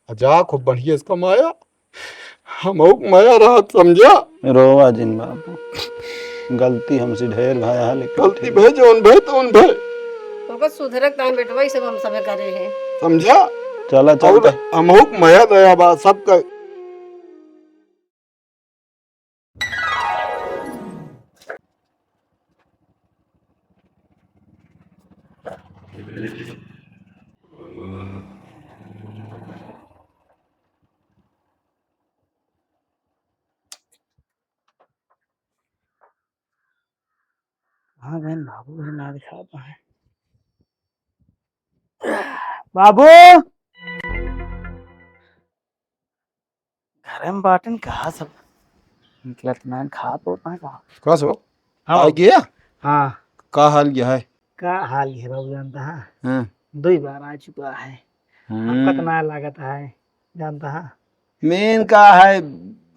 जा खूब बढ़िया इसका माया हम माया रहा समझा। रोवा जिन बाबू, गलती हमसे ढेर भाया है, लेकिन गलती भय जौन भय तौन भय तो बस सुधरक तान बेटवा ही सब हम सब करे हैं। समझा। चला और चलते। हमहुक माया दया बा सबका। हाँ बहन बाबू है ना दिखा पाए। बाबू घर में बाटन कहा सब निकलत ना खा तो ना कहा। कस हो हाँ आ गया। हाँ का हाल यह है। का हाल है बाबू जानता है, हाँ। 2 बार आ चुका है। हमका तो ना लागत है जानता है। मेन का है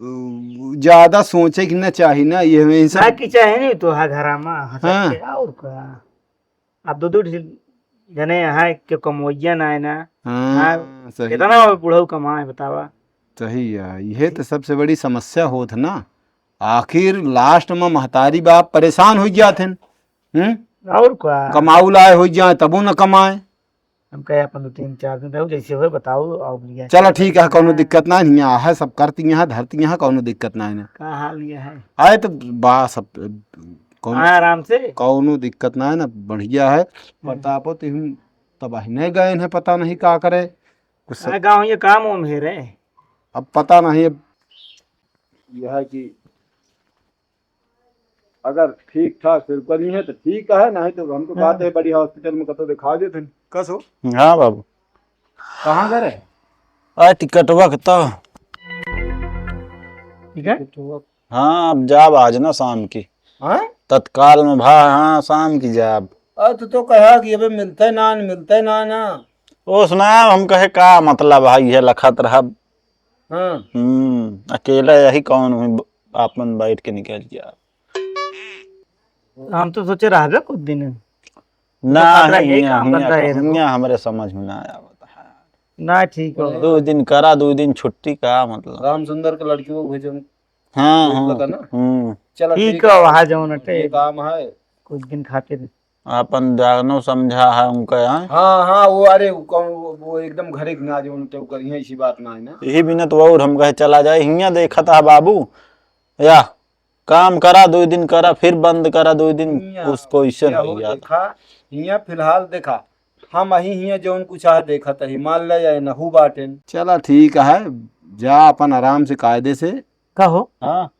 ज्यादा सोचे कि न चाहिए ना ये में ना सब। की चाहे नहीं तो है घर में हाँ। और का अब 2 जने है कि कमोइया ना है ना। हाँ सही कितना बुढ़ऊ कमाए बतावा। सही है। यह तो सबसे बड़ी समस्या होत ना। आखिर लास्ट में महतारी बाप परेशान हो जाते हैं। और का कमाऊ लाए हो जाए तबो न कमाए। हम कहे अपन 2-3-4 दिन रहो जैसे हो बताओ और लिया चलो ठीक है कोनो दिक्कत ना है। यहाँ है सब करती यहाँ धरती यहाँ कोनो दिक्कत ना है। का हाल ये है। आए तो बा सब कोनो हाँ आराम से कौनो दिक्कत ना है ना बढ़िया है। प्रतापो तो हम तबाही नहीं गए हैं पता नहीं क्या करे कुछ गाँव ये काम उम है रे। अब पता नहीं। अब यह है कि अगर ठीक ठाक फिर बनी है तो ठीक है नहीं तो हम तो कहते हैं बड़ी हॉस्पिटल में कतो दिखा देते कस हो। हाँ बाबू, कहाँ करे आ टिकट वक्त तो ठीक है। हाँ अब जाब आज ना शाम की हाँ तत्काल में भा। हाँ शाम की जाब। तो कहा कि अबे मिलते ना ना। ओ सुना हम कहे का मतलब भाई है लखत रहा। हाँ अकेला यही कौन हुई आपन बैठ के निकल गया। हम तो सोचे रह कुछ दिन ना खतरा यही काम करता है देखो। हमारे समझ में ना आया बता। ना ठीक हो 2 दिन करा 2 दिन छुट्टी का मतलब। राम सुंदर के लड़कियों को भेजो हाँ हाँ लगा ना। चलो ठीक है वहाँ जाओ नटे ये काम है। कुछ दिन खातिर। अपन जानो समझा है उनका यहाँ। हाँ हाँ वो अरे वो एकदम घरे ना जो उनके करिए इसी बात ना है ना। यही बिना तो और हम कहे चला जाए हिया देखा था बाबू या काम करा 2 दिन करा फिर बंद करा 2 दिन उसको इससे हो गया देखा हिया फिलहाल देखा हम अही हिया जो उनको चाह देखा था हिमालय या नहू बाटेन। चला ठीक है जा अपन आराम से कायदे से कहो हाँ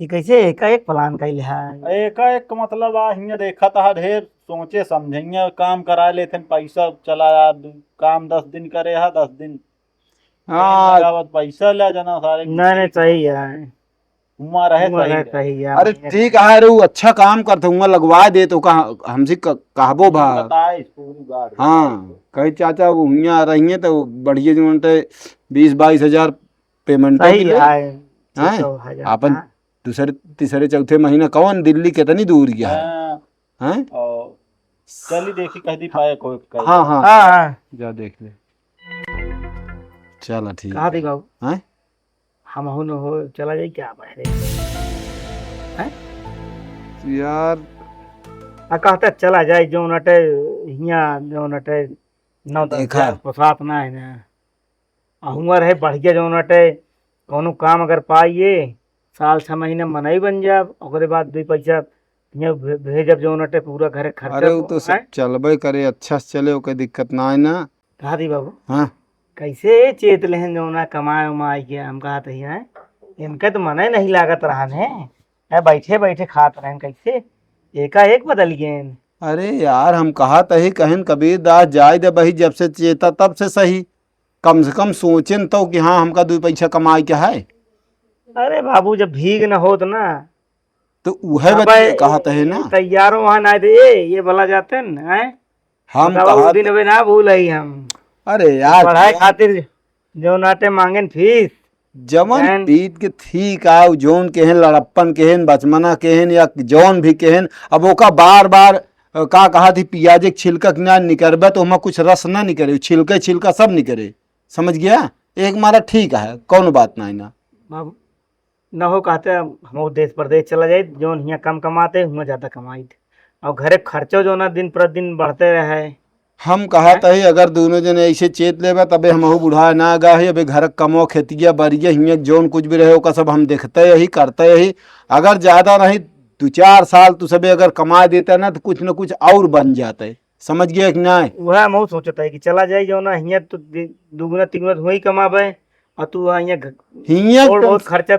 ये कैसे एक प्लान कैल है। एक मतलब आ हिया देखा था ढेर सोचे समझे काम करा लेते पैसा चला यार काम 10 दिन करे है 10 दिन हाँ पैसा ले जाना सारे नहीं सही है उमा रहे सही है। अरे ठीक है अरे वो अच्छा काम करते हुआ लगवा दे तो कहा हमसे कहबो भा। हाँ कही चाचा वो हुआ रही है तो बढ़िया जो 20-22 हजार पेमेंट है। अपन दूसरे तीसरे चौथे महीना कौन दिल्ली कितनी दूर गया है। चली देखी कह दी पाए कोई हाँ हाँ हाँ जा देख ले। चलो ठीक कहा थी बाबू है। हम हो चला जाए क्या बहरे यार कहते चला जाए जो नटे हिया जो नटे 9-10 पोसात ना है ना हुआ रहे बढ़िया जो नटे कोनो काम अगर पाइए साल 6 महीने मनाई बन जाए ओकरे बाद 2 पैसा भेजब जो नटे पूरा घर खर्चा। अरे वो तो सब चलबे करे अच्छा से चले कोई दिक्कत ना है ना। कहा थी बाबू हाँ कैसे चेत लेहन जो ना कमाए उमाए के हम कहा थे इनका तो मन नहीं लागत रहन है बैठे बैठे खात रहन कैसे एकाएक बदल गए। अरे यार हम कहा तही कहन कबीर दास जाए दे बही जब से चेता तब से सही कम से कम सोचें तो कि हाँ हमका 2 पैसा कमाए क्या है। अरे बाबू जब भीग न होत ना तो वह कहा तहे ना तैयारों वहां ना दे ये भला जाते न हम कहा दिन अबे ना भूल हम। अरे यार पढ़ाई खातिर जो नाटे मांगेन फीस जवन पीत के ठीक आओ जोन केहन लड़प्पन केहन बचमना केहन या जौन भी केहन अब ओका बार बार का कहा थी पियाजे छिलका ना निकरबे तो हमें कुछ रस ना निकरे छिलके छिलका सब निकरे समझ गया। एक मारा ठीक है, कौन बात नहीं ना। अब न हो कहते हम देश प्रदेश चला जाए, जो यहाँ कम कमाते हुआ ज्यादा कमाई थे, और घरे खर्चो जो ना दिन प्रतिदिन बढ़ते रहे। हम कहा ही अगर दोनों जने ऐसे चेत लेबा तबे हमहू बुढ़ा ना गा है, अबे घर कमो खेतिया बरिया हियाँ जोन कुछ भी रहे ओका सब हम देखते यही करते यही। अगर ज्यादा नहीं 2-4 साल तू सबे अगर कमा देता ना तो कुछ न कुछ और बन जाते, समझ गया कि नहीं। वह हम सोचता है कि चला जाए जो ना यहाँ तो दुगुना तिगुना तो वही कमाबे, और तू यहाँ हियाँ और बहुत खर्चा,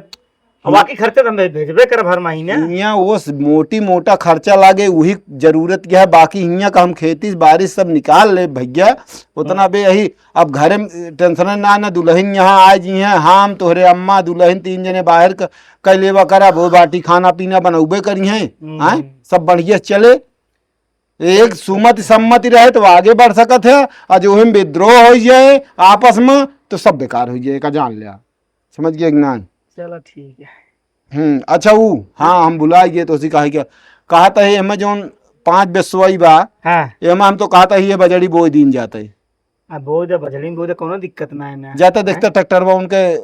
बाकी खर्चा तो हम भेजबे कर हर महीने। हियाँ वो मोटी मोटा खर्चा लागे वही जरूरत क्या है, बाकी हियाँ का हम खेती बारिश सब निकाल ले भैया उतना बे यही। अब घरे टेंशन ना दुल्हन यहाँ आ जी हैं, हम तोहरे अम्मा दुल्हन 3 जने बाहर कर लेवा करा, वो बाटी खाना पीना बनौबे करी हैं, सब बढ़िया चले। एक सुमति सम्मति रहे तो आगे बढ़ सकत है, और जो हम विद्रोह हो जाए आपस में तो सब बेकार हो जाए का जान लिया, समझ गए ज्ञान। चलो ठीक है। अच्छा वो हाँ हम बुलाइए तो उसी कहा क्या कहता है हमें जो 5 बेसवाई बा, हाँ एमा हम तो कहता ही है बजड़ी बोई दिन जाते अब बहुत बजली बहुत कोनो दिक्कत ना है ना, जाते देखते ट्रैक्टर में उनके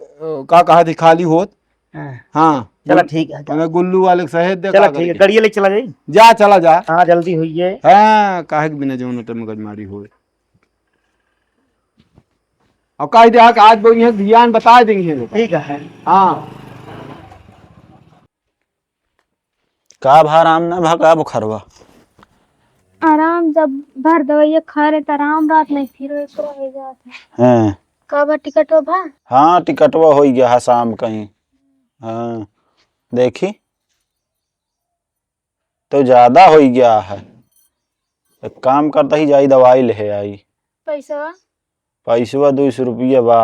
का कहा थी खाली होत। हाँ चलो ठीक है, हमें गुल्लू वाले सहेद दे, चलो ठीक है, गाड़ी ले चला जाए। जा चला जा, हाँ जल्दी हुई है। हाँ काहे के बिना जो मगजमारी हो। और कह दिया कि आज वो यहाँ ध्यान बता देंगे। ठीक है। हाँ का भाराम ना भगा बुखरवा आराम जब भर दवाइया खा रहे तो आराम रात नहीं फिर एक रह जाते हैं। कब टिकट हो भा हाँ टिकटवा हो गया है शाम कहीं। हाँ देखी तो ज्यादा हो गया है, एक काम करता ही जाई दवाई ले आई। पैसा पैसवा 200 रुपया बा।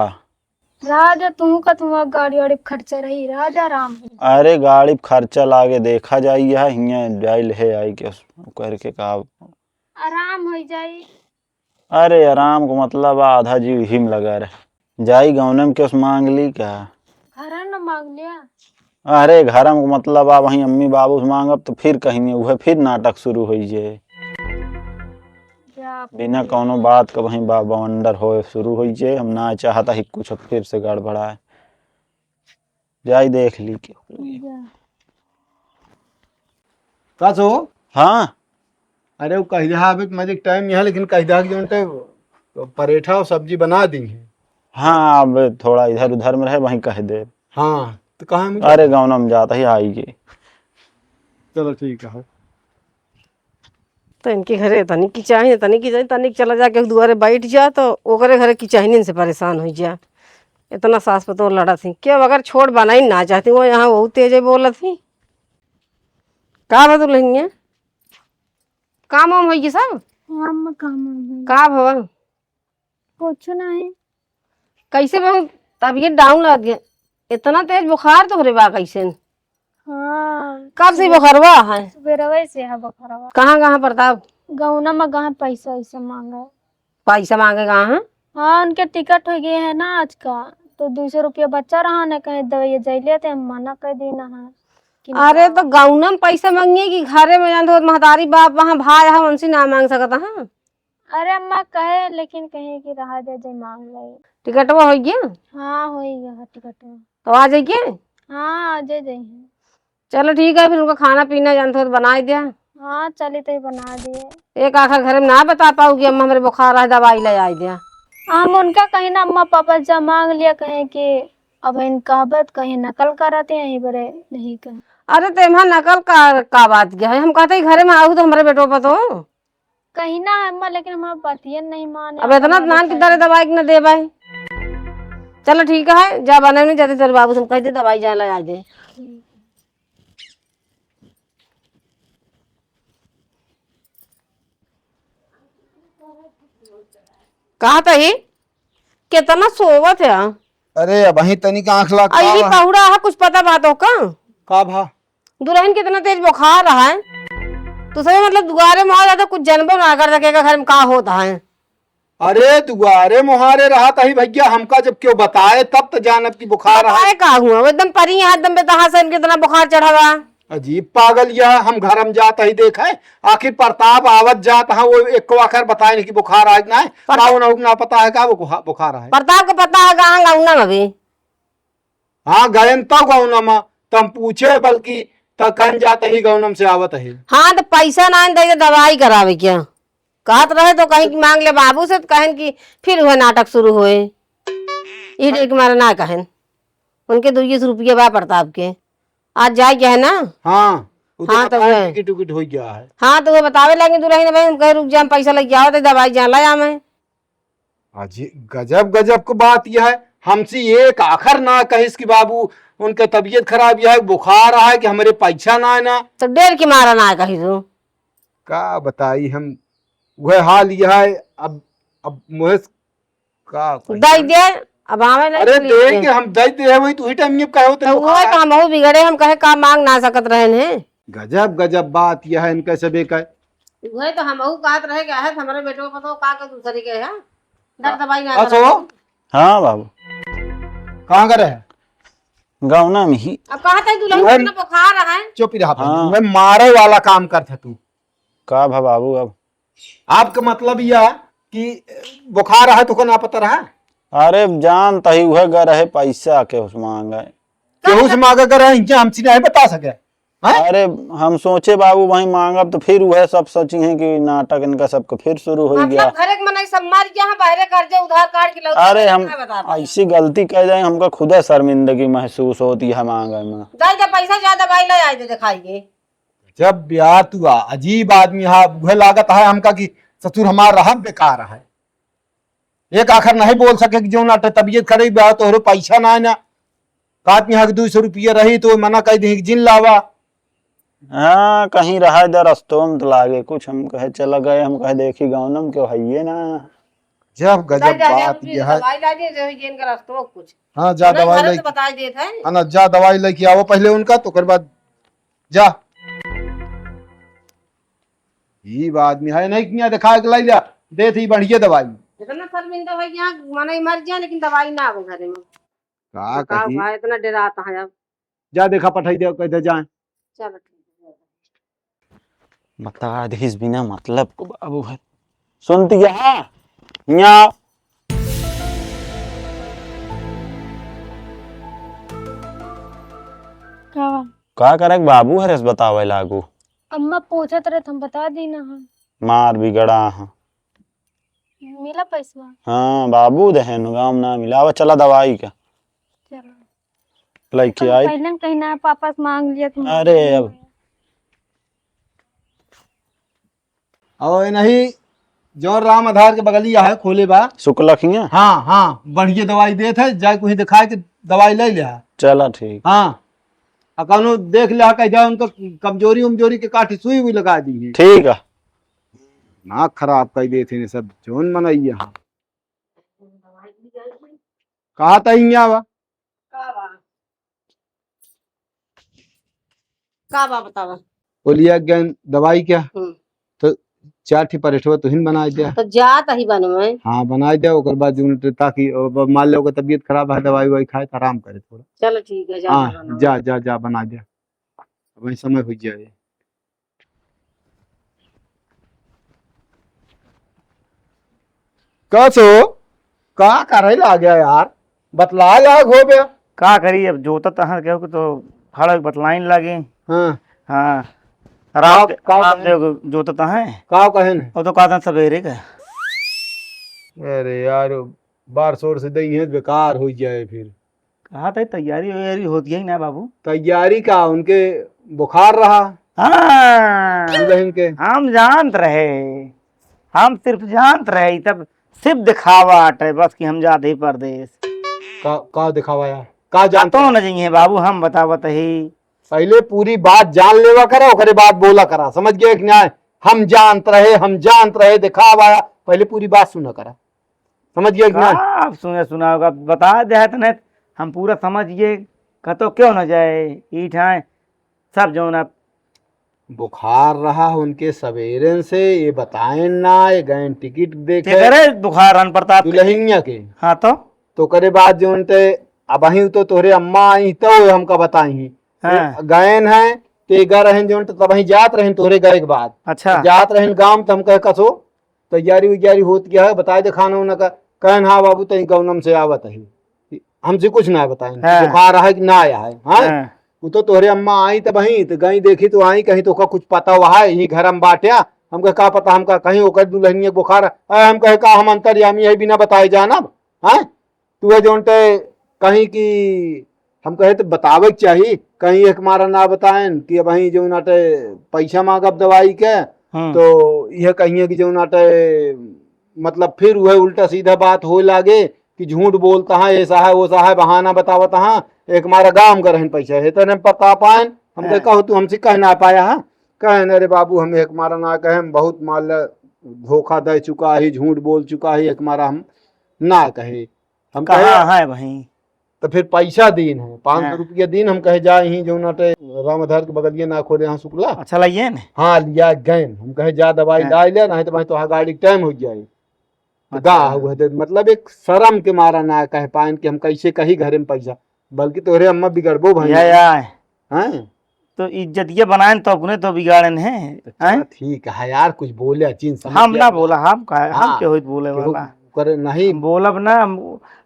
राजा तू का तुम गाड़ी वाड़ी खर्चा रही राजा आराम। अरे गाड़ी खर्चा लागे देखा जाई है, हियाँ जाई ले आई के करके का आराम हो जाई। अरे आराम को मतलब आधा जीव हिम लगा रहे, जाई गाँव में के मांग ली क्या। घर न मांग लिया। अरे घर में मतलब आ वहीं अम्मी बाबू से मांगब तो फिर कहीं वह फिर नाटक शुरू हो जाए, बिना कोनो बात का वहीं बवंडर हो शुरू हो जाए। हम ना चाहता ही कुछ फिर से गड़बड़ाए, जाई देख ली क्या। का सो हाँ अरे वो कह दिया अभी मजे टाइम यहाँ, लेकिन कह दिया जो परेठा और सब्जी बना दी है। हाँ अब थोड़ा इधर उधर में रहे वहीं कह दे। हाँ तो कहा अरे गाँव में जाता ही आएगी। चलो ठीक है। तो इनके घरे तनिक की चाहिए तनिक चला जाके दुआरे बैठ जा तो ओकरे घरे की चाहिए से परेशान हो जा। इतना सास पतो लड़ा थी क्या अगर छोड़ बनाई ना चाहती वो यहाँ बहुत तेज बोला थी। का भा तू लही काम वाम होगी सब हम काम का भवा कुछ नहीं। कैसे बहु तबीयत डाउन लग गया, इतना तेज बुखार तो रे बा कैसे। हाँ कब से बुखारवा है। सुबह से है बखरवा। कहाँ प्रताप गौना में कहाँ पैसा ऐसा मांगा। पैसा मांगे कहाँ। हाँ उनके टिकट हो गए है ना आज का, तो 200 रुपया बच्चा रहा न कहीं दवाई जाइले थे, हम मना कर देना है। अरे तो गौना में पैसा मांगिए कि घरे में जान तो महतारी बाप वहाँ भाई है उनसे ना मांग सकता है। अरे अम्मा कहे लेकिन कहे कि रहा दे जाए मांग ले। टिकट वो हो गया। हाँ हो गया टिकट। तो आ जाइए। हाँ आ जाए। चलो ठीक है फिर उनका खाना पीना जानते हो तो बना दिया। हाँ चली तो बना दिए। एक आखिर घर में ना बता पाऊगी अम्मा हमारे बुखार है दवाई ले आई दिया। हम उनका कहीं ना अम्मा पापा जब मांग लिया कहे कि अब इन कहबत कहीं नकल कराते हैं बड़े नहीं कहे। अरे तेमा नकल का बात क्या है, हम कहते ही घरे में आऊ तो हमारे बेटो पतो कहीं ना अम्मा, लेकिन हमारा बतियन नहीं माने। अब इतना नान की तरह दवाई न दे भाई। चलो ठीक है जा बने नहीं जाते तेरे बाबू तुम कह दे दवाई जा ला दे। कहा था ही कितना सोवत है। अरे अब वहीं तनिक आंख लग आई पहुड़ा है कुछ पता बातों का भा दुल्हन कितना तेज बुखार रहा है तो सही मतलब दुआरे में जाता कुछ जन्म ना कर सकेगा घर में का होता है। अरे दुआरे मुहारे रहा था ही भैया, हमका जब क्यों बताए तब तो जानब की बुखार रहा। का हुआ वो एकदम परी है एकदम बेतहा से इनके इतना बुखार चढ़ा हुआ। अजीब पागल यह, हम घर में जाता ही देखा है, आखिर प्रताप आवत जाता है, वो एक को आखिर बताए नहीं कि बुखार आज ना है, ना पता है का वो बुखार है। प्रताप को पता है कहाँ गाँव में अभी। हाँ गए तो गाँव में तम पूछे, बल्कि तब कहीं जाते ही गाँव से आवत है। हाँ तो पैसा ना दे दवाई करावे क्या कहत रहे तो कहीं मांग ले बाबू से, तो कहन की फिर हुए नाटक शुरू हुए। एक मारा ना कहन उनके 200 रुपये बा प्रताप के, आज जाए क्या है ना। हाँ हाँ तो टिकट उकट हो गया है। हाँ तो वो बतावे लगे दुल्हन ने, भाई हम कहे रुक जा, हम पैसा लेके आओ तो दवाई जान लाया मैं। अजी गजब गजब की बात यह है, हमसे एक आखिर ना कहिस कि बाबू उनके तबीयत खराब यह है, बुखार है कि हमारे पैसा ना है ना, तो डेर के मारा ना कही तू का बताई हम वह हाल यह है। अब मुझे का दे दे अब आवे नहीं। अरे देंगे हम दे दे, वही तू ही टाइम में कहो तो वो तो हम बहुत बिगड़े, हम कहे का मांग ना सकत रहे ने। गजब गजब बात यह है इनके सबे का। वही तो हम कहत रहे कि है हमारे बेटो को पता का दूसरे के है डर दवाई ना असो हाँ बाबू कहाँ करे है? गाँव में ही। अब कहते दुल्हन को बुखार है। चुप रहा, हाँ। मैं मारे वाला काम करता तू। का भा बाबू अब आपका मतलब यह कि बुखार है तो को ना पता रहा, अरे जान तही वह गर है पैसा के उस मांगा है। केहू से मांगा कर हमसे नहीं बता सके हैं? अरे हम सोचे बाबू वही मांगब तो फिर वह सब सोची है कि नाटक इनका सबका फिर शुरू हो गया। मतलब घरे के मनाई सब मार गया है, बाहर कर्जे उधार काट के लौटा। अरे हम ऐसी गलती कर जाए हमका खुद शर्मिंदगी महसूस होती है मांगे में। दे दे पैसा ज्यादा दवाई ले आए दे दिखाइए। जब ब्याह तू अजीब आदमी है, वह लागत है हमका कि ससुर हमारा रहा बेकार है, एक आखिर नहीं बोल सके कि जो नाटे तबीयत खराब है तो पैसा ना है ना, काट यहाँ 200 रुपया रही तो मना कह दी जिन लावा। हाँ कहीं रहा इधर रस्तों में तो लागे कुछ, हम कहे चला गए, हम कहे देखी गाँव में क्यों है ना। जब गजब बात यह है। दवाई ला दे जेन का रास्ता कुछ। हाँ जा दवाई ले, बता देत है है जा दवाई लेके आओ पहले उनका, तो कर बाद जा। ये आदमी है नहीं किया दिखा के लाई जा दे थी बढ़िया दवाई। इतना शर्मिंदा हो गया माने मर जाए लेकिन दवाई ना हो घरे में। का का कही भाई इतना डराता है अब। जा देखा पठाई दे कह दे जाए। चलो बता दे इस बिना मतलब को बाबू है सुनती है यहाँ का करे बाबू है रस बतावे लागू। अम्मा पूछत रहे हम बता दी ना। हाँ मार बिगड़ा है। मिला पैसा। हाँ बाबू दहन गाँव ना मिला, अब चला दवाई का चलो लेके आई। पहले कहीं ना पापा से मांग लिया तुम। अरे अब और नहीं जो राम आधार के बगलिया है खोले बा शुक्लखिया। हाँ हाँ बढ़िया दवाई देत है, जाए कोई दिखाए के दवाई ले लिया। चला ठीक। हाँ अकानो देख लिया कह जाए उनको कमजोरी उमजोरी के काठी सुई हुई लगा दी है। ठीक है नाक खराब कर देते सब जोन मनैया। कहा था बा का बा बतावा। बोलिए ज्ञान दवाई क्या तो चार ठी परेठवा तुहिन बना दिया। तो जात ही बन में। हाँ बना दिया ओकर बाद ताकि मान लो कि तबीयत खराब है दवाई ववाई खाए तो आराम करे थोड़ा। चलो ठीक है जा हाँ जा जा जा बना दिया, वही समय हो जाए। कसो का करे ला गया यार, बतला लाग हो गया। का करी अब जोता तहां केहू के तो हड़ बतलाइन लगे। हाँ हाँ का रामदेव जोता तहां का कहे न? और तो कहता सवेरे का। अरे यार बार शोर से दही है बेकार हो जाए फिर। कहा था तैयारी वैयारी होती है ना बाबू। तैयारी का उनके बुखार रहा हाँ दुल्हन के। हम जानत रहे, हम सिर्फ जानत रहे तब सिर्फ दिखावा है बस कि हम जाते ही परदेश। का दिखावा यार का जानते तो न जाइए बाबू, हम बतावत ही पहले पूरी बात जान लेवा करा ओकरे बाद बोला करा, समझ गए कि न्याय। हम जानत रहे दिखावा, पहले पूरी बात सुना करा, समझ गए कि न्याय। आप सुना होगा बता दे तो नहीं हम पूरा समझिए कतो क्यों न जाए ईठाए सब जो ना। बुखार रहा उनके सवेरे से, ये बताएं ना, ये गए टिकट देखे करे बुखार रन प्रताप दुल्हनिया के। हाँ तो करे बाद जो उनते अब ही तो तोहरे अम्मा आई तो हमका बताई हाँ। गयन है ते गा रहन जो तब ही जात रहन तोरे गए के बाद अच्छा जात रहन गांव तो हम कह कसो तैयारी उयारी होत गया है बताए दे खाना उना का कहन हाँ बाबू तई गौनम से आवत है हमसे कुछ ना बताएं हाँ। बुखार है कि ना आया है हाँ हाँ। वो तो तोहरे अम्मा आई तो वही तो गई देखी तो आई कहीं तो का कुछ पता हुआ है यही घर हम बांटिया हमका का पता हमका कहीं होकर दुल्हनिया बुखार हम कहे का हम अंतर्यामी है बिना बताए जाना हाँ तू जोन कहीं की हम कहे तो बतावे के चाहिए कहीं एक मारा ना बताएं कि वही जो नाटे पैसा मांगब दवाई के तो यह कहिए कि जो नाटे मतलब फिर वह उल्टा सीधा बात हो लागे कि झूठ बोलता है ऐसा है वो सा है बहाना बतावता है एक मारा गांव का रहन पैसा है तो पता पाए हम कहे कहो तू हमसे कह ना पाया है कहे अरे बाबू हम एक मारा ना कहे हम बहुत माल धोखा दे चुका है झूठ बोल चुका है एक मारा हम ना कहे हम कहे कहाँ है भाई तो फिर पैसा दिन है 500 हाँ। रुपया दिन हम कहे जाए ही जो नाटे रामधार के बगलिए ना खोले यहाँ शुक्ला अच्छा लगिए ने हाँ लिया गए हम कहे जा दवाई ला ले नहीं तो भाई तो गाड़ी टाइम हो जाए गा हुआ तो मतलब एक शर्म के मारा ना कह पाए कि हम कैसे कही घरे में पैसा बल्कि तोरे अम्मा बिगड़बो भाई हैं तो इज्जत ये बनाए तो अपने तो बिगाड़न है हैं? ठीक है यार कुछ बोले चीन हम ना बोला हम कहा हम हाँ। क्यों होइत बोले केहू वाला करे नहीं हम बोलब ना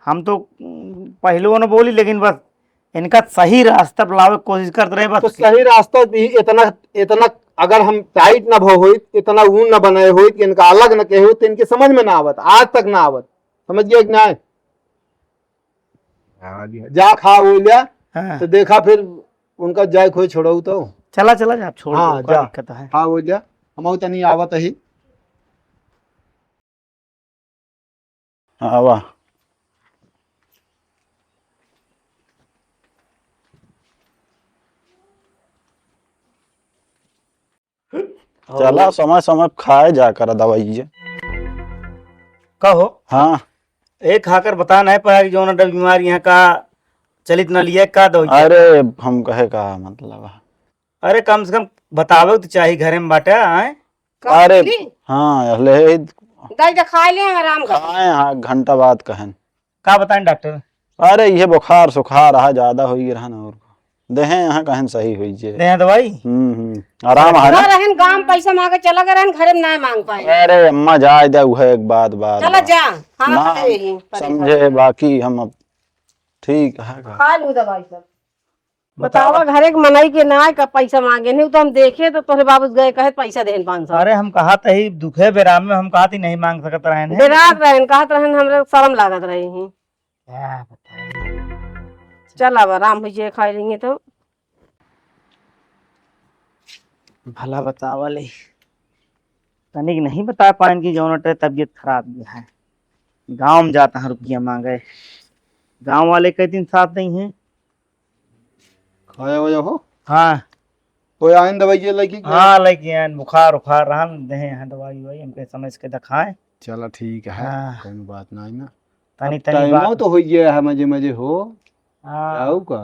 हम तो पहले न बोली लेकिन बस इनका सही रास्ता पर लावे कोशिश करते रहे तो बस सही रास्ता भी इतना इतना अगर हम टाइट न भो होई इतना ऊन न बनाए होई कि इनका अलग न कहे तो इनके समझ में ना आवत आज तक ना आवत समझ गए कि ना जा खा वो लिया हाँ। तो देखा फिर उनका जाय खोई छोड़ो तो चला चला जा छोड़ हाँ, दो, क्या जा। दिक्कत है हाँ वो लिया हम तो नहीं आवत ही हाँ वाह चला समय समय खाए जाकर दवाई कहो हाँ एक खाकर बता नहीं पाया कि जो ना बीमारी यहाँ का चलित न लिया का दो अरे हम कहे का मतलब है। अरे कम से कम बतावे तो चाहिए घरे में बाटा आए अरे हाँ ले दवाई खा ले आराम कर खाए हाँ घंटा बाद कहन का बताएं डॉक्टर अरे ये बुखार सुखार रहा ज्यादा हो रहा ना और देहे यहाँ कहन सही हुई जे दे दवाई आराम है ना ना रहन गांव पैसा मांगे चला गए रहन घरे में ना मांग पाए अरे अम्मा जाए दे है एक बात बात चला जा ना हाँ यही समझे बाकी हम अब ठीक है का। खा लू दवाई सब बतावा घरे के मनाई के ना का पैसा मांगे नहीं तो हम देखे तो तोरे बाबू गए कहे पैसा देन 500 अरे हम कहा ही दुखे बेराम में हम कहा नहीं मांग सकते रहे हैं बेरात रहन कहत रहन हमरे शर्म लागत रही ही क्या बताएं चल अब आराम हो जाए खा लेंगे तो भला बतावल तनिक नहीं बता पाए कि जौन तबीयत खराब भी है गांव में जाता है रुपया मांगे गांव वाले कई दिन साथ नहीं है खाया वजह हो हाँ कोई आइन दवाई ये लगी हाँ लेकिन बुखार उखार रहा दे हैं दवाई वही हमके समझ के दिखाए चलो ठीक है हाँ। कोई बात नहीं ना तनी तनी टाइमो बात तो हो गया है मजे मजे हो हाँ जाऊ का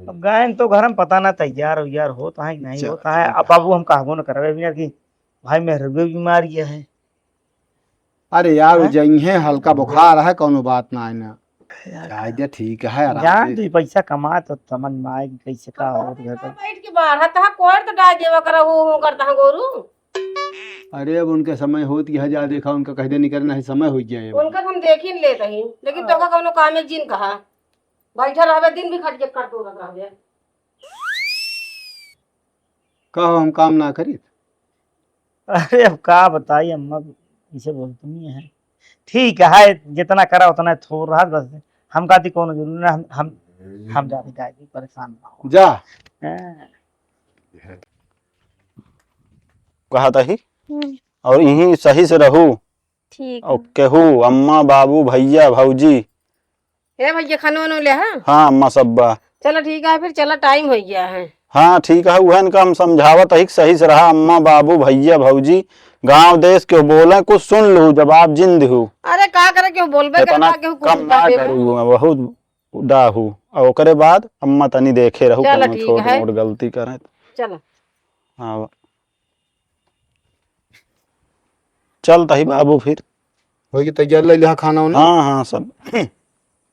अब गए तो घर में पता ना तैयार उयार होता है कि नहीं चलो, होता है ठीक अब बाबू हम कहबो न करवे बिना कि भाई मेरे बीमारी है अरे यार जई है हल्का बुखार है कोनो बात ना है ना आइडिया ठीक है आराम जान से। तू पैसा कमा तो समझ में आए कि कैसे का हो घर पर बैठ के बाहर हता कोर तो डाल देवा करा वो करता है गोरू अरे अब उनके समय होती है जा देखा उनका कहदे नहीं करना है समय हो गया है उनका हम देख ही ले रही लेकिन तो का कोनो काम है जिन कहा बैठा रहबे दिन भी खट के कर दो रहबे कहो हम काम ना करी अरे अब का बताइए अम्मा इसे बोलते नहीं है ठीक है जितना करा उतना थोड़ा रहा बस हम कहती कौन जरूरी ना हम जाते जाए परेशान ना हो जा हाँ। कहा था ही और यही सही से रहू ठीक और केहू अम्मा बाबू भैया भौजी हे भैया खानो नो ले हां हाँ अम्मा सब्बा चलो ठीक है फिर चला टाइम हो गया है हाँ ठीक है वह इनका हम समझावत ही सही से रहा अम्मा बाबू भैया भौजी गांव देश के बोले कुछ सुन लू जवाब जिंद हूँ अरे का करे क्यों बोलबे इतना करता क्यों कम ना करू मैं बहुत डाहू और ओकरे बाद अम्मा तनी देखे रहू चलो कोनो ठीक छोट है। मोट गलती करे चलो हाँ चल तही बाबू फिर हो गई तैयार ले लिया खाना उन्हें हाँ हाँ सब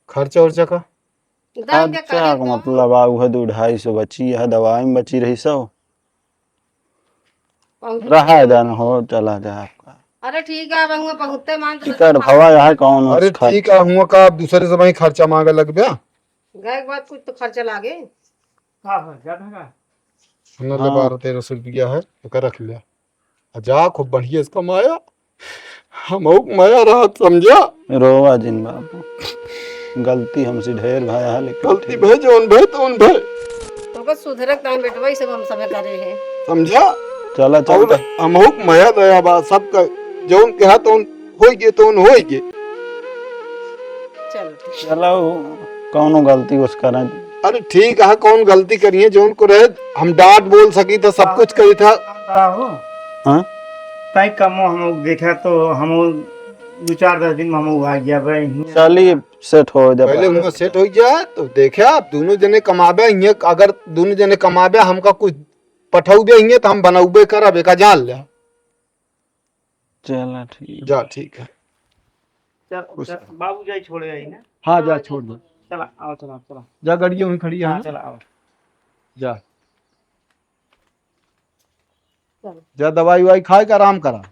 खर्चा उर्चा का दाम क्या अच्छा करे का मतलब आऊ है 200-250 बची है, दवाई में बची रही सब पहुंच- रहा है जाना हो चला जाए आपका अरे ठीक है, अब हुआ पहुंचते मान तो टिकट भवा है कौन अरे उसका ठीक है हुआ का आप दूसरे से वही खर्चा मांगे लग गया गए के बाद कुछ तो खर्चा लागे। हाँ हाँ ज्यादा का हमने ले 1200-1300 रुपया है तो रख लिया जा खूब बढ़िया इसका माया हम माया रहा समझा रोवा जिन बाबू गलती हमसे ढेर भाया है लेकिन गलती भे जोन भे तो उन भे तो बस सुधरक टाइम बेटवा सब हम सब करे हैं। समझा चला और चलते हमहु माया दया बा सबका जोन कहा तो होई गे तो होई गे चल ठीक। चलो कौनो गलती उसका नहीं अरे ठीक है कौन गलती करिए जोन को रहे हम डांट बोल सकी तो सब कुछ करी था हो हाँ ताई कमो हम देखा तो हम 2-4-10 दिन में हम आ गया भाई चलिए सेट हो जा पहले उनका सेट हो जाए तो देखे आप दोनों जने कमाबे हिये अगर दोनों जने कमाबे हमका कुछ पठौबे हिये तो हम बनौबे करबे का जान ले चला ठीक जा ठीक है चल बाबू जाई छोड़े आई ना हाँ जा छोड़ दो चला आओ चला चला जा गाड़ियों में खड़ी है हाँ ना? चला आओ जा जा दवाई वाई खाए के आराम करा